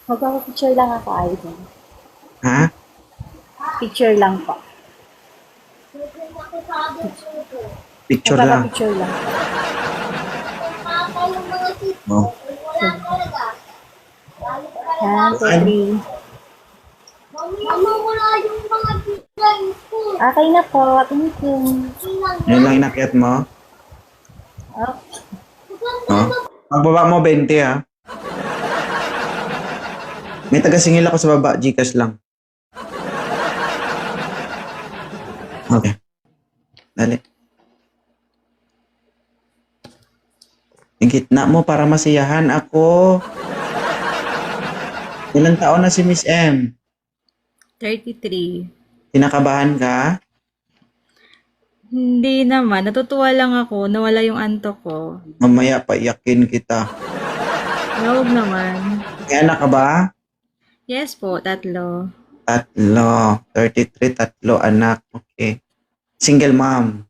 Magpapapicture lang ako, idol. Ha? Picture lang po. Picture lang. Magpapapicture lang. Oh. Sige. 1, 2, One. 3. Mama, wala yung mga design ko. Okay na po. Thank you. Yun lang inakyat mo? Oh, Oh. Pagbaba mo, 20 ha. May taga-singil ako sa baba, Gcash lang. Okay. Dali. Yung gitna mo para masiyahan ako. Ilang taon na si Miss M? 33. Kinakabahan ka? Hindi naman. Natutuwa lang ako. Nawala yung antok ko. Mamaya paiyakin kita. Huwag naman. May anak ka ba? Yes po, 3. 3. 33, 3 anak. Okay. Single mom.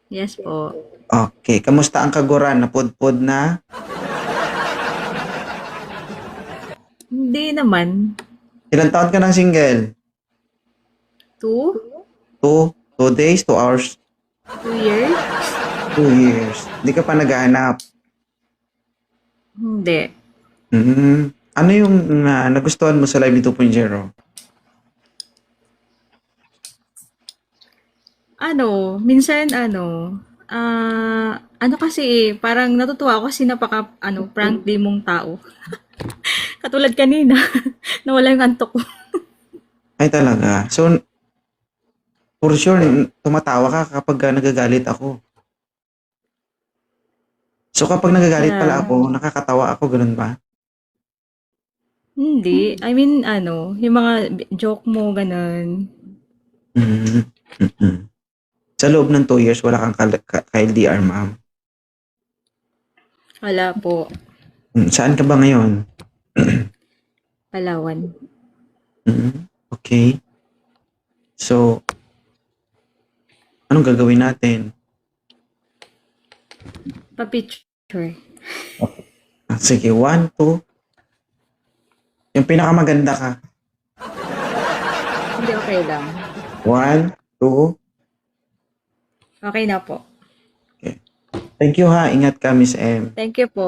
Yes po. Okay. Kamusta ang kaguran? Napudpud na? Hindi naman. Ilang taon ka ng single? 2? 2 days, 2 hours, 2 years? 2 years. Hindi ka pa naghahanap. Hindi. Ano yung nagustuhan mo sa Live ni 2.0? Minsan ano kasi parang natutuwa ako kasi friendly mong tao. Katulad kanina, nawala yung antok ko. Ay talaga. So, for sure, tumatawa ka kapag nagagalit ako. So, kapag nagagalit pala ako, nakakatawa ako, ganun ba? Hindi. I mean, yung mga joke mo, ganun. Mm. Mm-mm. Sa loob ng 2 years, wala kang ka-LDR, ma'am. Wala po. Saan ka ba ngayon? Palawan. Okay. So, anong gagawin natin? Pa-picture. Sige, 1, 2. Yung pinakamaganda ka. Hindi, okay lang. 1, 2. Okay na po. Okay. Thank you ha. Ingat ka, Miss M. Thank you po.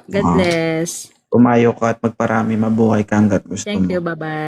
God bless. Umayo ka at magparami. Mabuhay ka hanggat gusto Thank mo. you. Bye-bye.